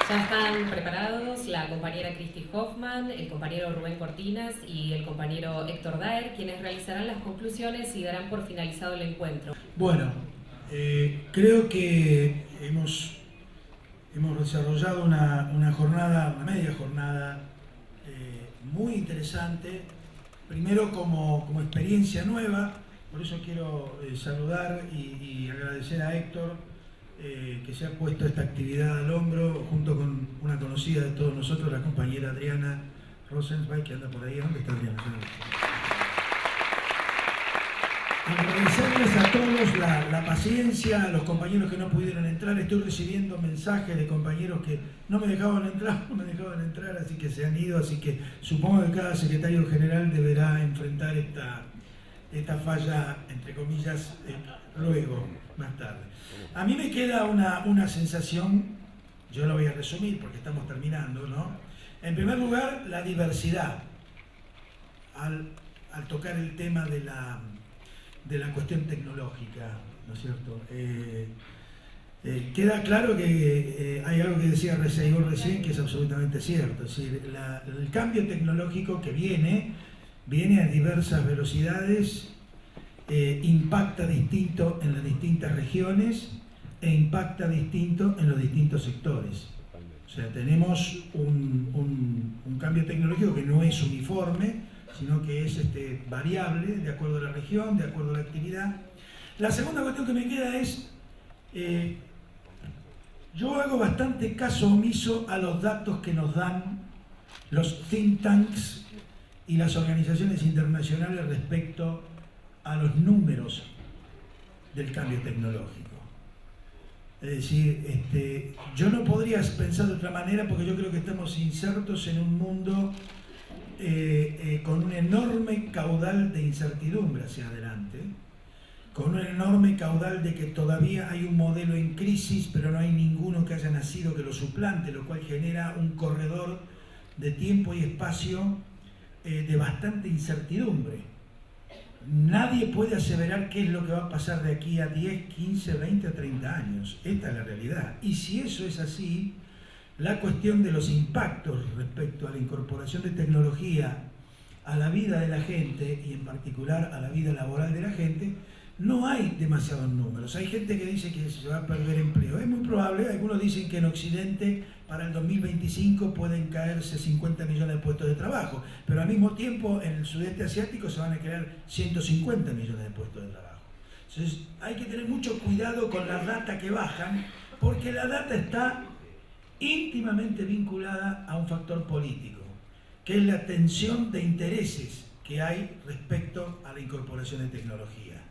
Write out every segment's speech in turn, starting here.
Ya están preparados la compañera Cristi Hoffman, el compañero Rubén Cortinas y el compañero Héctor Daer, quienes realizarán las conclusiones y darán por finalizado el encuentro. Bueno, creo que hemos desarrollado una jornada, una media jornada muy interesante, primero como experiencia nueva. Por eso quiero saludar y agradecer a Héctor que se ha puesto esta actividad al hombro junto con una conocida de todos nosotros, la compañera Adriana Rosenzweig, que anda por ahí. ¿Dónde está Adriana? Agradecerles a todos la paciencia, a los compañeros que no pudieron entrar. Estoy recibiendo mensajes de compañeros que no me dejaban entrar, así que se han ido. Así que supongo que cada secretario general deberá enfrentar esta falla, entre comillas, luego, más tarde. A mí me queda una sensación, yo lo voy a resumir porque estamos terminando, ¿no? En primer lugar, la diversidad. Al tocar el tema de la cuestión tecnológica, ¿no es cierto? Queda claro que hay algo que decía Igor recién que es absolutamente cierto. Es decir, el cambio tecnológico que viene a diversas velocidades, impacta distinto en las distintas regiones e impacta distinto en los distintos sectores. O sea, tenemos un cambio tecnológico que no es uniforme, sino que es variable de acuerdo a la región, de acuerdo a la actividad. La segunda cuestión que me queda es, yo hago bastante caso omiso a los datos que nos dan los think tanks y las organizaciones internacionales respecto a los números del cambio tecnológico. Es decir, yo no podría pensar de otra manera porque yo creo que estamos insertos en un mundo con un enorme caudal de incertidumbre hacia adelante, con un enorme caudal de que todavía hay un modelo en crisis, pero no hay ninguno que haya nacido que lo suplante, lo cual genera un corredor de tiempo y espacio de bastante incertidumbre. Nadie puede aseverar qué es lo que va a pasar de aquí a 10, 15, 20 o 30 años. Esta es la realidad. Y si eso es así, la cuestión de los impactos respecto a la incorporación de tecnología a la vida de la gente y en particular a la vida laboral de la gente, no hay demasiados números. Hay gente que dice que se va a perder empleo. Es muy probable, algunos dicen que en Occidente para el 2025 pueden caerse 50 millones de puestos de trabajo, pero al mismo tiempo en el sudeste asiático se van a crear 150 millones de puestos de trabajo. Entonces hay que tener mucho cuidado con la data que bajan, porque la data está íntimamente vinculada a un factor político, que es la tensión de intereses que hay respecto a la incorporación de tecnología.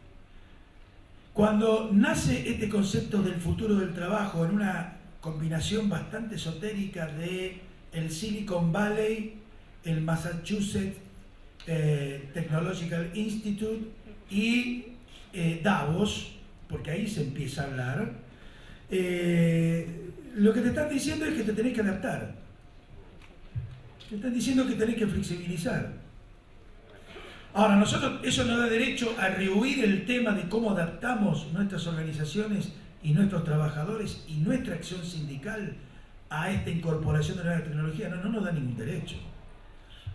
Cuando nace este concepto del futuro del trabajo en una combinación bastante esotérica de el Silicon Valley, el Massachusetts Technological Institute y Davos, porque ahí se empieza a hablar, lo que te están diciendo es que te tenés que adaptar. Te están diciendo que tenés que flexibilizar. Ahora, nosotros, eso nos da derecho a rehuir el tema de cómo adaptamos nuestras organizaciones y nuestros trabajadores y nuestra acción sindical a esta incorporación de nueva tecnología. No nos da ningún derecho.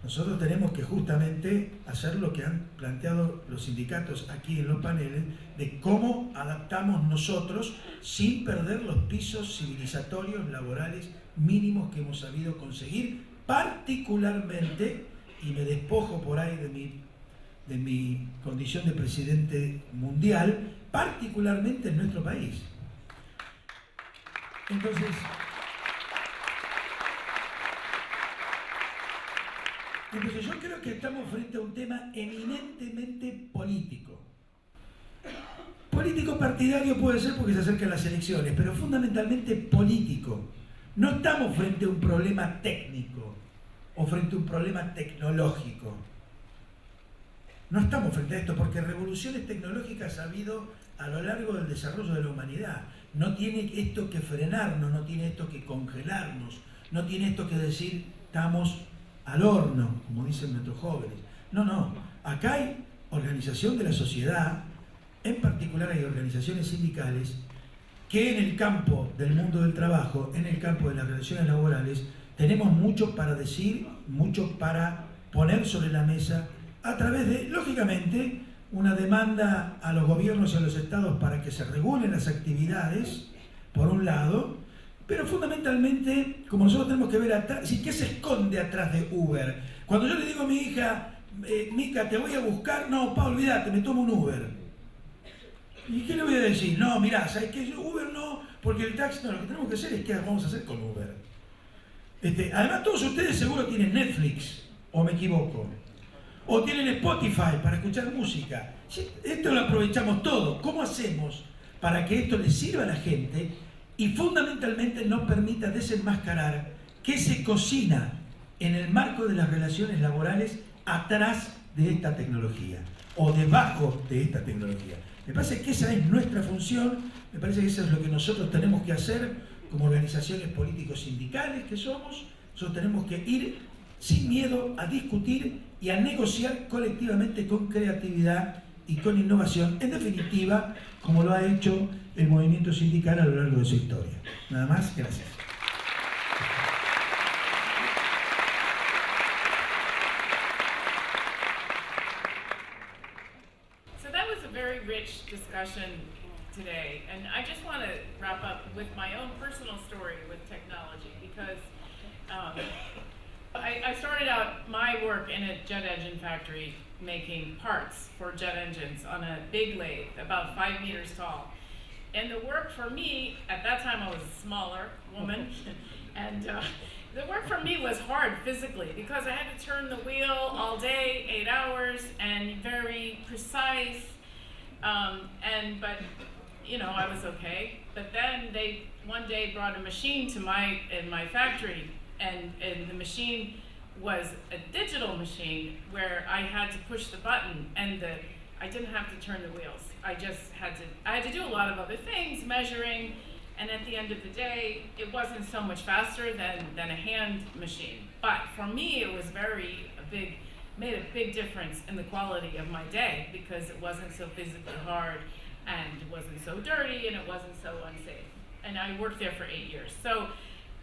Nosotros tenemos que justamente hacer lo que han planteado los sindicatos aquí en los paneles, de cómo adaptamos nosotros sin perder los pisos civilizatorios, laborales mínimos que hemos sabido conseguir, particularmente, y me despojo por ahí de mi condición de presidente mundial, particularmente en nuestro país. Entonces yo creo que estamos frente a un tema eminentemente político. Político partidario puede ser porque se acercan las elecciones, pero fundamentalmente político. No estamos frente a un problema técnico o frente a un problema tecnológico. No estamos frente a esto porque revoluciones tecnológicas ha habido a lo largo del desarrollo de la humanidad. No tiene esto que frenarnos, no tiene esto que congelarnos, no tiene esto que decir estamos al horno, como dicen nuestros jóvenes. No. Acá hay organización de la sociedad, en particular hay organizaciones sindicales que en el campo del mundo del trabajo, en el campo de las relaciones laborales, tenemos mucho para decir, mucho para poner sobre la mesa, a través de, lógicamente, una demanda a los gobiernos y a los estados para que se regulen las actividades, por un lado, pero fundamentalmente, como nosotros tenemos que ver atrás, ¿qué se esconde atrás de Uber? Cuando yo le digo a mi hija, Mica, te voy a buscar, no, pa, olvídate, me tomo un Uber. ¿Y qué le voy a decir? No, mirá, ¿sabes qué? Uber no, porque el taxi, no, lo que tenemos que hacer es qué vamos a hacer con Uber. Además, todos ustedes seguro tienen Netflix, o me equivoco, o tienen Spotify para escuchar música. Esto lo aprovechamos todo. ¿Cómo hacemos para que esto le sirva a la gente y fundamentalmente nos permita desenmascarar qué se cocina en el marco de las relaciones laborales atrás de esta tecnología o debajo de esta tecnología? Me parece que esa es nuestra función, me parece que eso es lo que nosotros tenemos que hacer como organizaciones políticos sindicales que somos. Nosotros tenemos que ir sin miedo a discutir y a negociar colectivamente con creatividad y con innovación, en definitiva, como lo ha hecho el movimiento sindical a lo largo de su historia. Nada más, gracias. So that was a very rich discussion today, and I just want to wrap up with my own personal story with technology, because I started out my work in a jet engine factory making parts for jet engines on a big lathe, about 5 meters tall. And the work for me, at that time I was a smaller woman, and the work for me was hard physically because I had to turn the wheel all day, 8 hours, and very precise. But you know, I was okay. But then they one day brought a machine to my factory, and the machine was a digital machine where I had to push the button, and I didn't have to turn the wheels. I had to do a lot of other things, measuring, and at the end of the day, it wasn't so much faster than a hand machine. But for me, it was made a big difference in the quality of my day, because it wasn't so physically hard, and it wasn't so dirty, and it wasn't so unsafe. And I worked there for 8 years. So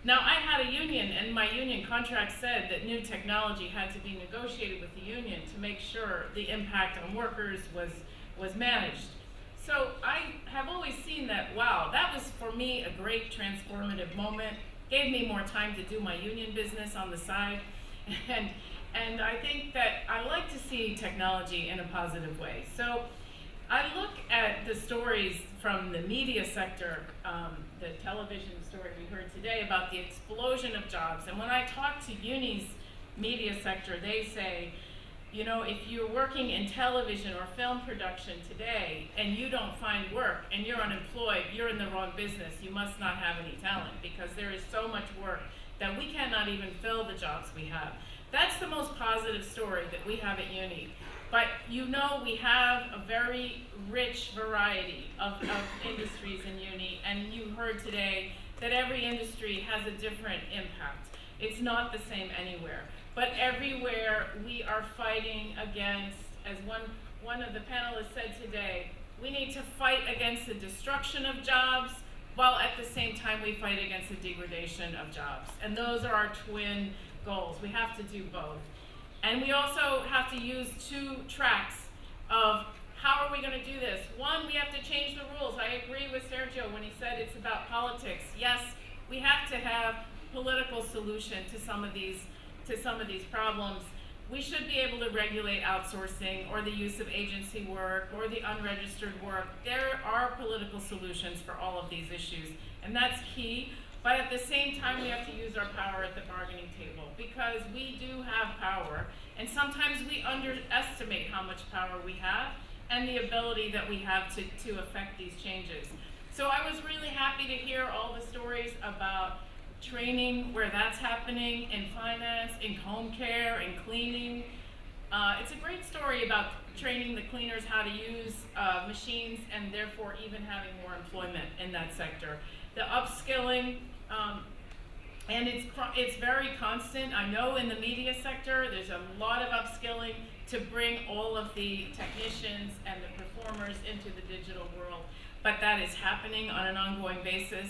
now I had a union, and my union contract said that new technology had to be negotiated with the union to make sure the impact on workers was managed. So I have always seen that, wow, that was for me a great transformative moment, gave me more time to do my union business on the side, and I think that I like to see technology in a positive way. So I look at the stories from the media sector, the television story we heard today about the explosion of jobs. And when I talk to UNI's media sector, they say, you know, if you're working in television or film production today and you don't find work and you're unemployed, you're in the wrong business. You must not have any talent, because there is so much work that we cannot even fill the jobs we have. That's the most positive story that we have at UNI. But you know, we have a very rich variety of industries in UNI, and you heard today that every industry has a different impact. It's not the same anywhere. But everywhere we are fighting against, as one of the panelists said today, we need to fight against the destruction of jobs, while at the same time we fight against the degradation of jobs. And those are our twin goals. We have to do both. And we also have to use 2 tracks of how are we going to do this. One, we have to change the rules. I agree with Sergio when he said it's about politics. Yes, we have to have political solution to some of these problems. We should be able to regulate outsourcing or the use of agency work or the unregistered work. There are political solutions for all of these issues, and that's key. But at the same time, we have to use our power at the bargaining table, because we do have power, and sometimes we underestimate how much power we have and the ability that we have to affect these changes. So I was really happy to hear all the stories about training, where that's happening, in finance, in home care, in cleaning. It's a great story about training the cleaners how to use machines, and therefore even having more employment in that sector. The upskilling, and it's very constant. I know in the media sector there's a lot of upskilling to bring all of the technicians and the performers into the digital world. but that is happening on an ongoing basis.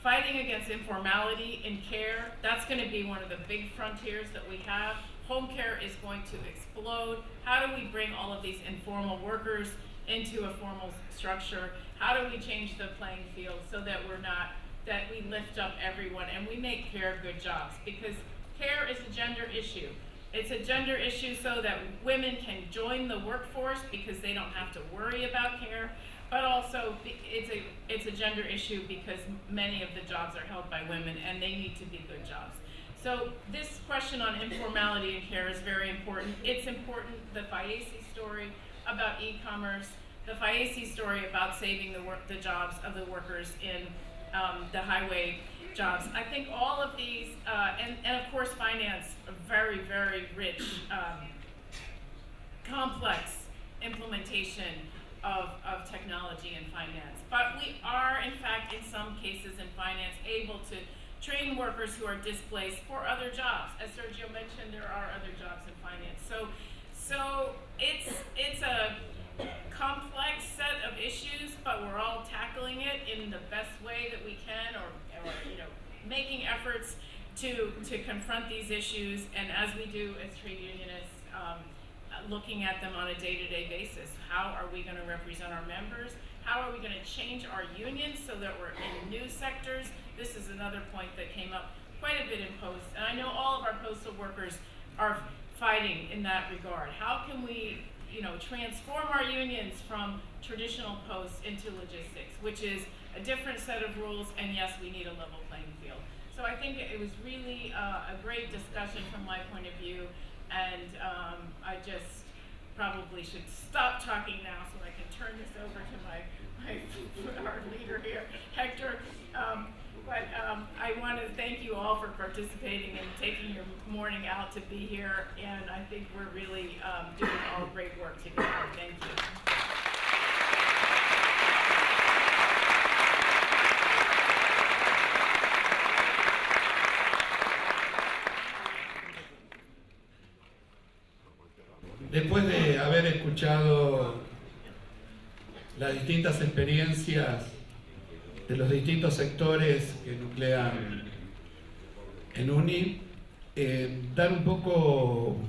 Fighting against informality in care, that's going to be one of the big frontiers that we have. Home care is going to explode. How do we bring all of these informal workers into a formal structure? How do we change the playing field so that that we lift up everyone and we make care good jobs? Because care is a gender issue. It's a gender issue so that women can join the workforce because they don't have to worry about care, but also it's a gender issue because many of the jobs are held by women and they need to be good jobs. So this question on informality in care is very important. It's important, the Fayese story about e-commerce, the Fayese story about saving the jobs of the workers in the highway jobs. I think all of these, and of course finance, a very, very rich, complex implementation of technology in finance. But we are, in fact, in some cases in finance, able to train workers who are displaced for other jobs. As Sergio mentioned, there are other jobs in finance. So it's a complex set of issues, but we're all tackling it in the best way that we can, or making efforts to confront these issues, and as we do as trade unionists, looking at them on a day-to-day basis. How are we going to represent our members? How are we going to change our unions so that we're in new sectors? This is another point that came up quite a bit in Post, and I know all of our postal workers are fighting in that regard. How can we transform our unions from traditional posts into logistics, which is a different set of rules, and yes, we need a level playing field. So I think it was really a great discussion from my point of view, and I just probably should stop talking now so I can turn this over to our leader here, Hector. But I want to thank you all for participating and taking your morning out to be here, and I think we're really doing all great work together. Thank you. Después de haber escuchado las distintas experiencias de los distintos sectores que nuclean en UNI, dar un poco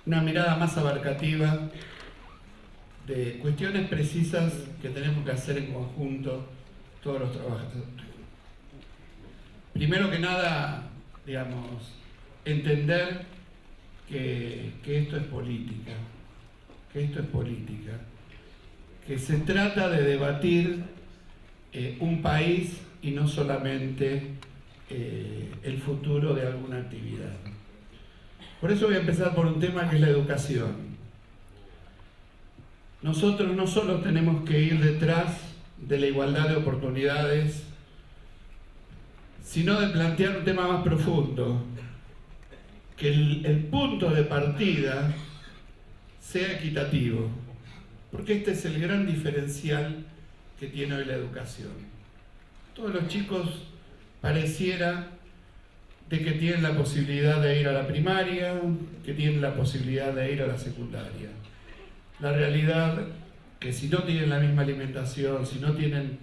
una mirada más abarcativa de cuestiones precisas que tenemos que hacer en conjunto todos los trabajadores. Primero que nada, entender que esto es política, que se trata de debatir un país y no solamente el futuro de alguna actividad. Por eso voy a empezar por un tema que es la educación. Nosotros no solo tenemos que ir detrás de la igualdad de oportunidades, sino de plantear un tema más profundo, que el punto de partida sea equitativo, porque este es el gran diferencial que tiene hoy la educación. Todos los chicos pareciera de que tienen la posibilidad de ir a la primaria, que tienen la posibilidad de ir a la secundaria. La realidad que si no tienen la misma alimentación, si no tienen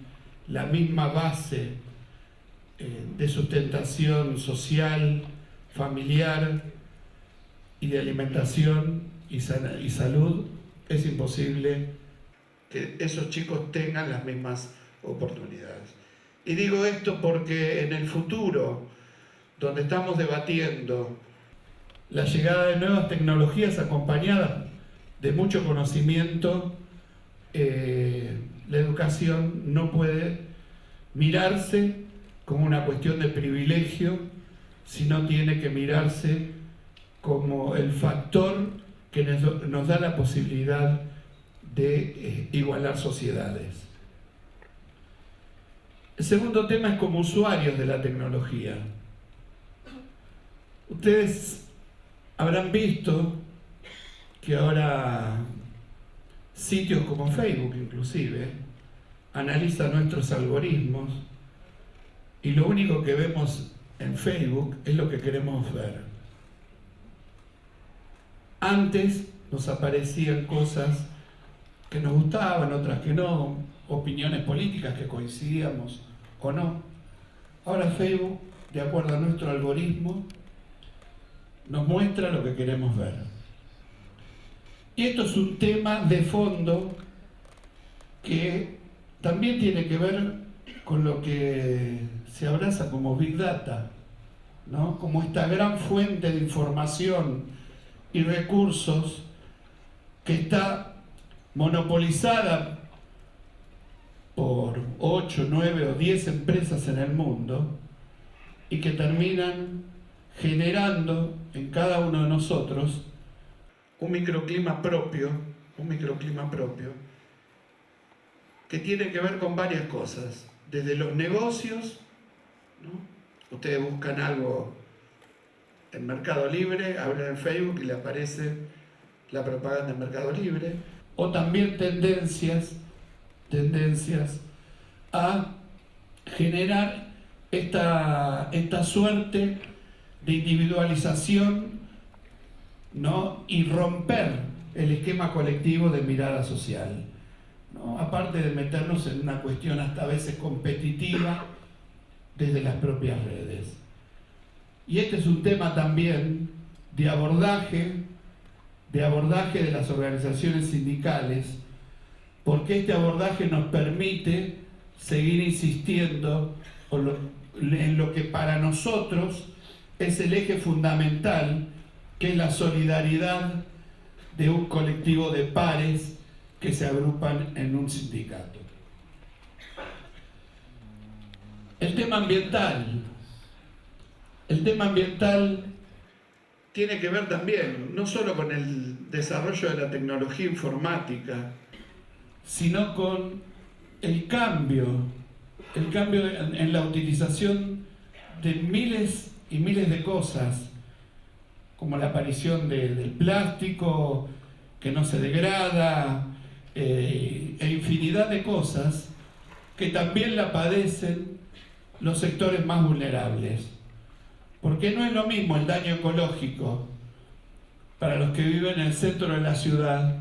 la misma base de sustentación social, familiar y de alimentación y salud, es imposible que esos chicos tengan las mismas oportunidades. Y digo esto porque en el futuro, donde estamos debatiendo la llegada de nuevas tecnologías acompañadas de mucho conocimiento, la educación no puede mirarse como una cuestión de privilegio, sino tiene que mirarse como el factor que nos da la posibilidad de igualar sociedades. El segundo tema es como usuarios de la tecnología. Ustedes habrán visto que ahora sitios como Facebook inclusive analizan nuestros algoritmos y lo único que vemos en Facebook es lo que queremos ver. Antes nos aparecían cosas que nos gustaban, otras que no, opiniones políticas, que coincidíamos o no. Ahora Facebook, de acuerdo a nuestro algoritmo, nos muestra lo que queremos ver. Y esto es un tema de fondo que también tiene que ver con lo que se abraza como Big Data, ¿no? Como esta gran fuente de información y recursos que está monopolizada por 8, 9 o 10 empresas en el mundo y que terminan generando en cada uno de nosotros un microclima propio que tiene que ver con varias cosas, desde los negocios, ¿no? Ustedes buscan algo en Mercado Libre, abren en Facebook y le aparece la propaganda en Mercado Libre, o también tendencias a generar esta suerte de individualización, ¿no? Y romper el esquema colectivo de mirada social, ¿no? Aparte de meternos en una cuestión hasta a veces competitiva desde las propias redes. Y este es un tema también de abordaje de las organizaciones sindicales, porque este abordaje nos permite seguir insistiendo en lo que para nosotros es el eje fundamental, que es la solidaridad de un colectivo de pares que se agrupan en un sindicato. El tema ambiental tiene que ver también, no solo con el desarrollo de la tecnología informática, sino con el cambio en la utilización de miles y miles de cosas, como la aparición del plástico que no se degrada, e infinidad de cosas que también la padecen los sectores más vulnerables. Porque no es lo mismo el daño ecológico para los que viven en el centro de la ciudad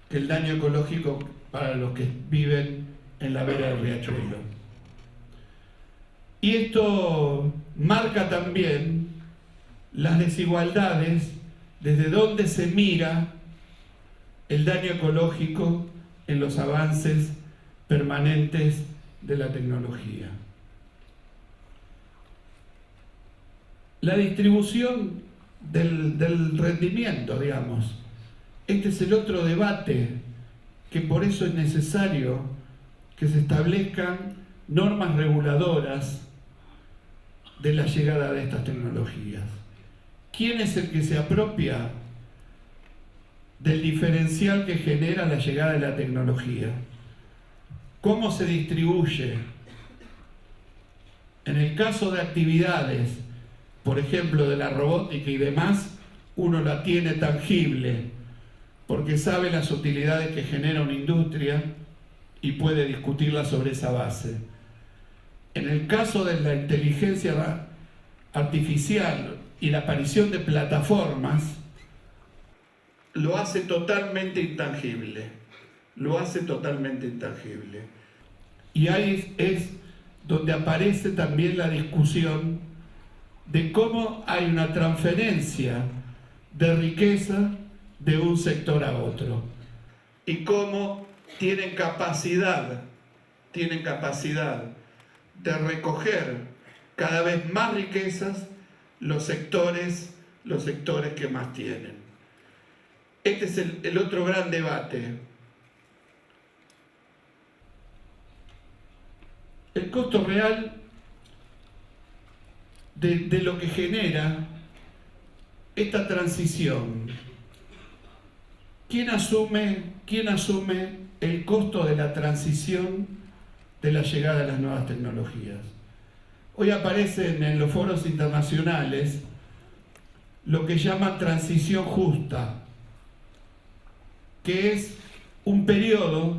que el daño ecológico para los que viven en la vera del riachuelo. Y esto marca también las desigualdades desde donde se mira el daño ecológico en los avances permanentes de la tecnología. La distribución del rendimiento, digamos. Este es el otro debate, que por eso es necesario que se establezcan normas reguladoras de la llegada de estas tecnologías. ¿Quién es el que se apropia del diferencial que genera la llegada de la tecnología? ¿Cómo se distribuye? En el caso de actividades, por ejemplo, de la robótica y demás, uno la tiene tangible, porque sabe las utilidades que genera una industria y puede discutirla sobre esa base. En el caso de la inteligencia artificial y la aparición de plataformas, lo hace totalmente intangible. Y ahí es donde aparece también la discusión de cómo hay una transferencia de riqueza de un sector a otro y cómo tienen capacidad de recoger cada vez más riquezas los sectores que más tienen. Este es el otro gran debate. El costo real de lo que genera esta transición. ¿Quién asume el costo de la transición de la llegada de las nuevas tecnologías? Hoy aparecen en los foros internacionales lo que llaman transición justa, que es un periodo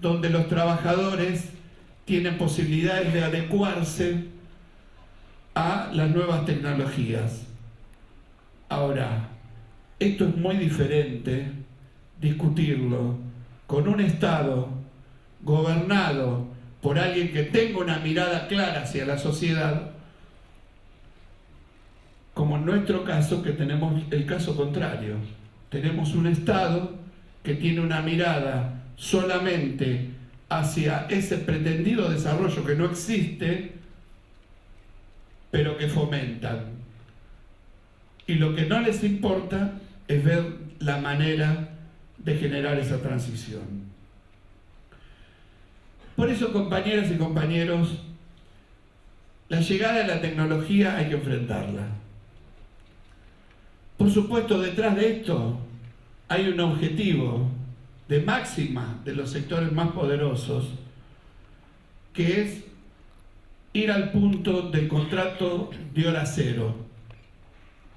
donde los trabajadores tienen posibilidades de adecuarse a las nuevas tecnologías. Ahora, esto es muy diferente discutirlo con un Estado gobernado por alguien que tenga una mirada clara hacia la sociedad, como en nuestro caso, que tenemos el caso contrario. Tenemos un Estado que tiene una mirada solamente hacia ese pretendido desarrollo que no existe, pero que fomentan. Y lo que no les importa es ver la manera de generar esa transición. Por eso, compañeras y compañeros, la llegada de la tecnología hay que enfrentarla. Por supuesto, detrás de esto hay un objetivo de máxima de los sectores más poderosos, que es ir al punto del contrato de hora cero.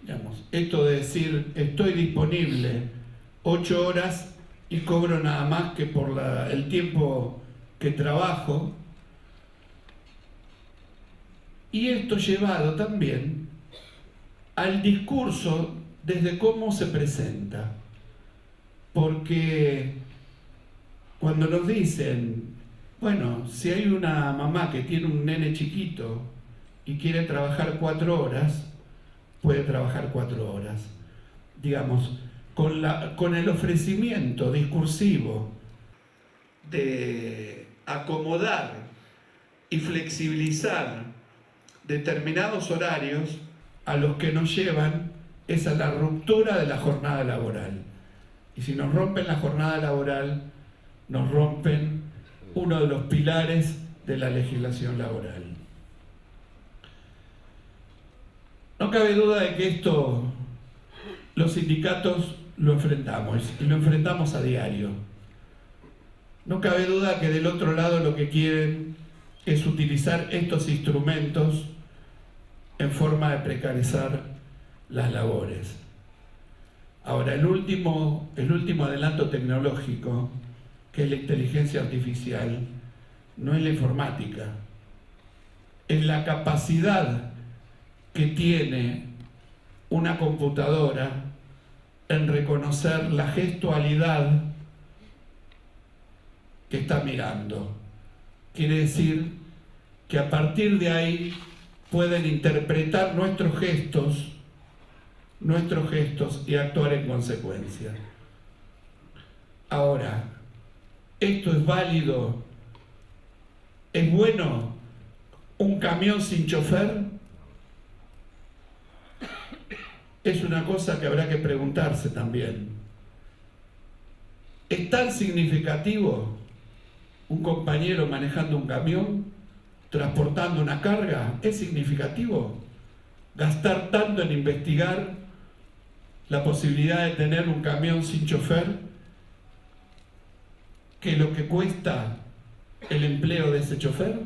Digamos, esto de decir, estoy disponible 8 horas y cobro nada más que por el tiempo que trabajo. Y esto llevado también al discurso desde cómo se presenta. Porque cuando nos dicen, bueno, si hay una mamá que tiene un nene chiquito y quiere trabajar 4 horas, puede trabajar 4 horas. Digamos, con el ofrecimiento discursivo de acomodar y flexibilizar determinados horarios, a los que nos llevan es a la ruptura de la jornada laboral. Y si nos rompen la jornada laboral, nos rompen uno de los pilares de la legislación laboral. No cabe duda de que esto los sindicatos lo enfrentamos, y lo enfrentamos a diario. No cabe duda que del otro lado lo que quieren es utilizar estos instrumentos en forma de precarizar las labores. Ahora, el último adelanto tecnológico, que es la inteligencia artificial, no es la informática, es la capacidad que tiene una computadora en reconocer la gestualidad que está mirando. Quiere decir que a partir de ahí pueden interpretar nuestros gestos y actuar en consecuencia. Ahora, ¿esto es válido? ¿Es bueno un camión sin chofer? Es una cosa que habrá que preguntarse también. ¿Es tan significativo un compañero manejando un camión, transportando una carga? ¿Es significativo gastar tanto en investigar la posibilidad de tener un camión sin chofer que lo que cuesta el empleo de ese chofer?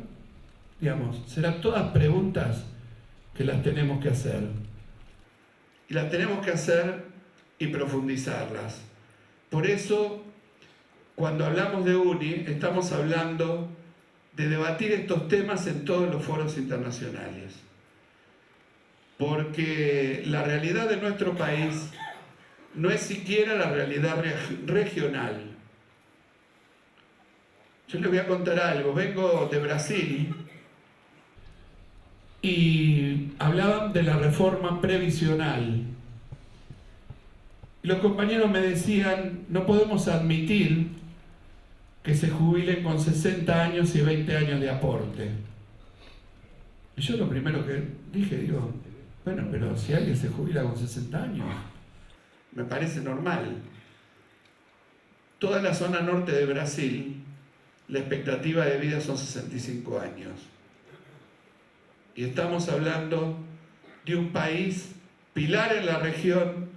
Digamos, serán todas preguntas que las tenemos que hacer. Y las tenemos que hacer y profundizarlas. Por eso, cuando hablamos de UNI, estamos hablando de debatir estos temas en todos los foros internacionales. Porque la realidad de nuestro país no es siquiera la realidad regional. Yo les voy a contar algo. Vengo de Brasil y hablaban de la reforma previsional. Y los compañeros me decían, no podemos admitir que se jubilen con 60 años y 20 años de aporte. Y yo lo primero que dije, digo, bueno, pero si alguien se jubila con 60 años, me parece normal. Toda la zona norte de Brasil, la expectativa de vida son 65 años. Y estamos hablando de un país pilar en la región,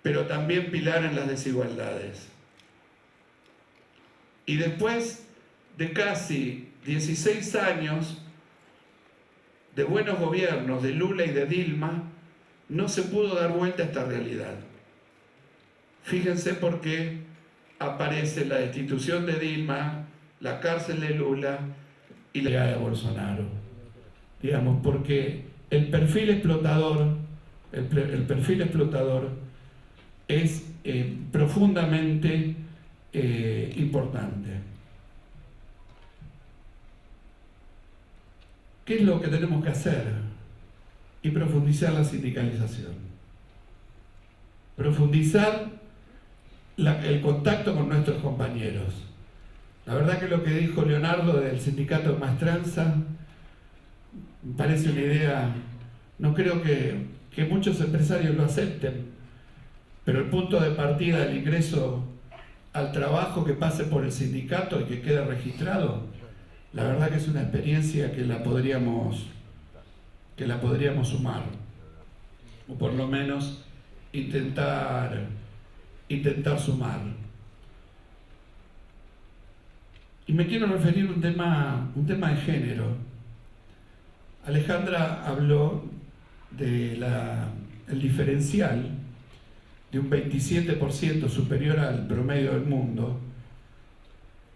pero también pilar en las desigualdades. Y después de casi 16 años de buenos gobiernos de Lula y de Dilma, no se pudo dar vuelta a esta realidad. Fíjense por qué aparece la destitución de Dilma, la cárcel de Lula y la llegada de Bolsonaro. Digamos, porque el perfil explotador es profundamente importante. ¿qué es lo que tenemos que hacer? Y profundizar la sindicalización. Profundizar el contacto con nuestros compañeros. La verdad que lo que dijo Leonardo del sindicato de Maestranza me parece una idea, no creo que muchos empresarios lo acepten, pero el punto de partida del ingreso al trabajo que pase por el sindicato y que quede registrado, la verdad que es una experiencia que la podríamos sumar, o por lo menos intentar sumar. Y me quiero referir a un tema de género. Alejandra habló del diferencial de un 27% superior al promedio del mundo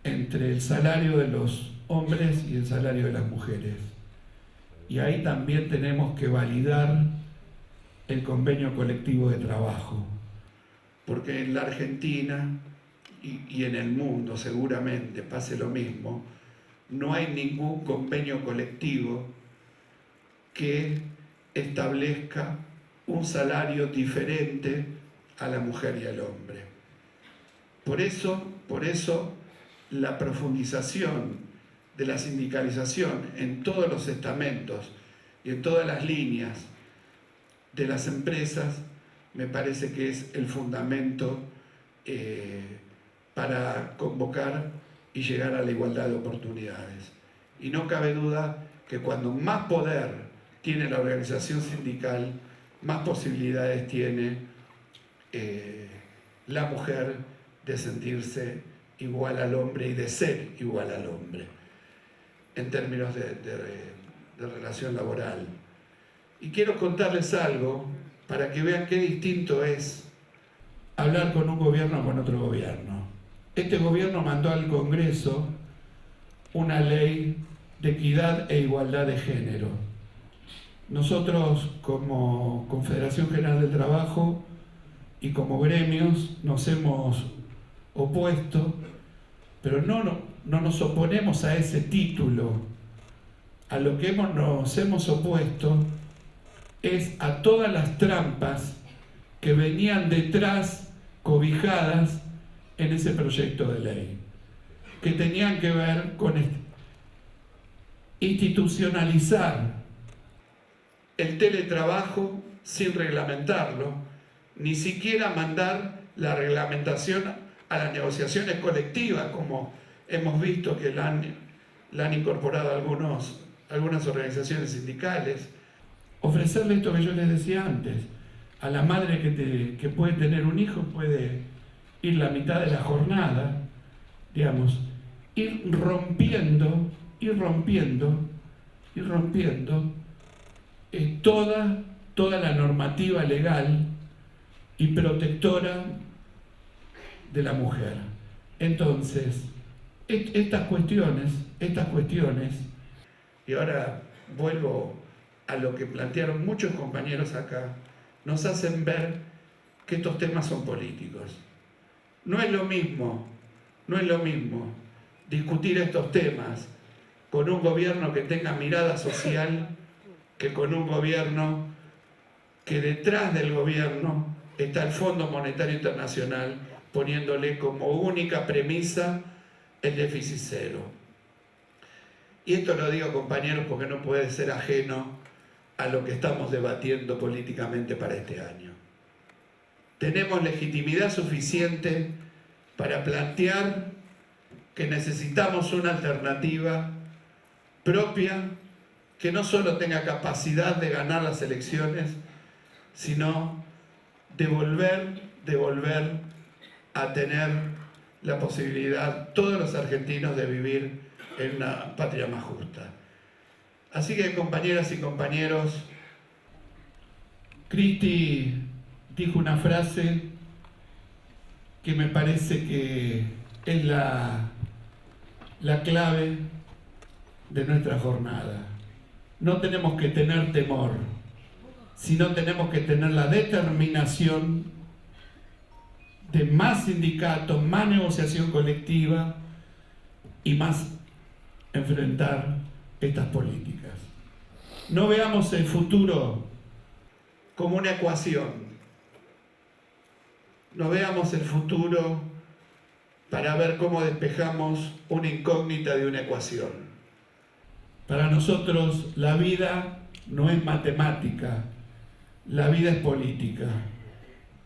entre el salario de los hombres y el salario de las mujeres. Y ahí también tenemos que validar el convenio colectivo de trabajo, porque en la Argentina y en el mundo seguramente pase lo mismo, no hay ningún convenio colectivo que establezca un salario diferente a la mujer y al hombre. Por eso la profundización de la sindicalización en todos los estamentos y en todas las líneas de las empresas me parece que es el fundamento para convocar y llegar a la igualdad de oportunidades. Y no cabe duda que cuando más poder tiene la organización sindical, más posibilidades tiene la mujer de sentirse igual al hombre y de ser igual al hombre en términos de relación laboral. Y quiero contarles algo para que vean qué distinto es hablar con un gobierno o con otro gobierno. Este gobierno mandó al Congreso una ley de equidad e igualdad de género. Nosotros, como Confederación General del Trabajo y como gremios, nos hemos opuesto, pero no nos oponemos a ese título. A lo que nos hemos opuesto es a todas las trampas que venían detrás, cobijadas en ese proyecto de ley, que tenían que ver con institucionalizar el teletrabajo sin reglamentarlo, ni siquiera mandar la reglamentación a las negociaciones colectivas, como hemos visto que la han incorporado algunas organizaciones sindicales. Ofrecerle esto que yo les decía antes, a la madre que puede tener un hijo, puede ir la mitad de la jornada, digamos, ir rompiendo toda la normativa legal y protectora de la mujer. Entonces, estas cuestiones, y ahora vuelvo a lo que plantearon muchos compañeros acá, nos hacen ver que estos temas son políticos. No es lo mismo discutir estos temas con un gobierno que tenga mirada social que con un gobierno que detrás del gobierno está el Fondo Monetario Internacional poniéndole como única premisa el déficit cero. Y esto lo digo, compañeros, porque no puede ser ajeno a lo que estamos debatiendo políticamente para este año. Tenemos legitimidad suficiente para plantear que necesitamos una alternativa propia que no solo tenga capacidad de ganar las elecciones, sino de volver a tener la posibilidad, todos los argentinos, de vivir en una patria más justa. Así que, compañeras y compañeros, Cristi dijo una frase que me parece que es la clave de nuestra jornada. No tenemos que tener temor, sino tenemos que tener la determinación de más sindicatos, más negociación colectiva y más enfrentar estas políticas. no veamos el futuro como una ecuación. No veamos el futuro para ver cómo despejamos una incógnita de una ecuación. Para nosotros la vida no es matemática, la vida es política.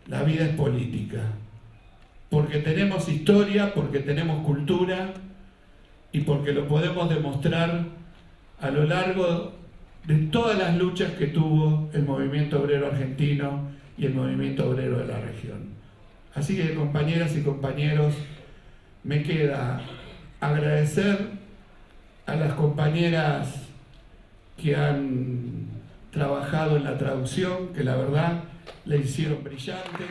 La vida es política. Porque tenemos historia, porque tenemos cultura y porque lo podemos demostrar a lo largo de todas las luchas que tuvo el movimiento obrero argentino y el movimiento obrero de la región. Así que, compañeras y compañeros, me queda agradecer a las compañeras que han trabajado en la traducción, que la verdad la hicieron brillante.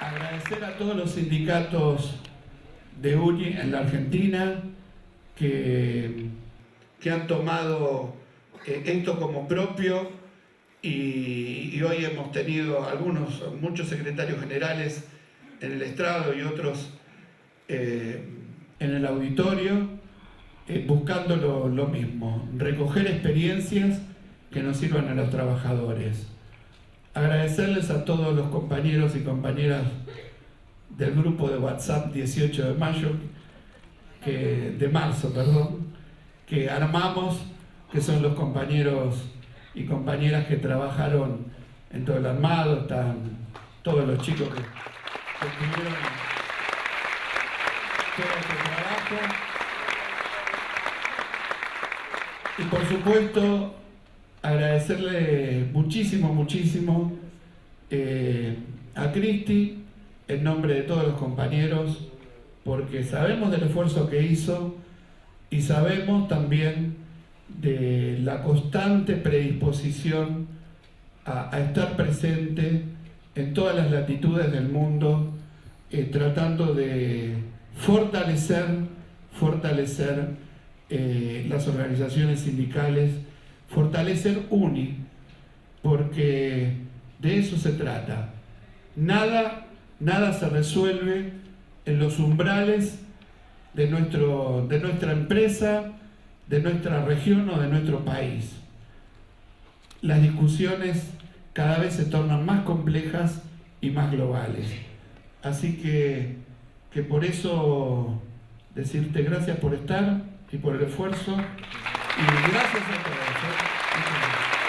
Agradecer a todos los sindicatos de UNI en la Argentina que han tomado esto como propio y hoy hemos tenido muchos secretarios generales en el estrado y otros en el auditorio buscando lo mismo, recoger experiencias que nos sirvan a los trabajadores. Agradecerles a todos los compañeros y compañeras del grupo de WhatsApp 18 de marzo, que armamos, que son los compañeros y compañeras que trabajaron en todo el armado, están todos los chicos que tuvieron todo este trabajo. Y por supuesto, agradecerle muchísimo a Cristi en nombre de todos los compañeros, porque sabemos del esfuerzo que hizo y sabemos también de la constante predisposición a estar presente en todas las latitudes del mundo, tratando de fortalecer las organizaciones sindicales, fortalecer UNI, porque de eso se trata. Nada se resuelve en los umbrales de nuestra empresa, de nuestra región o de nuestro país. Las discusiones cada vez se tornan más complejas y más globales. Así que por eso decirte gracias por estar y por el esfuerzo y gracias a todos.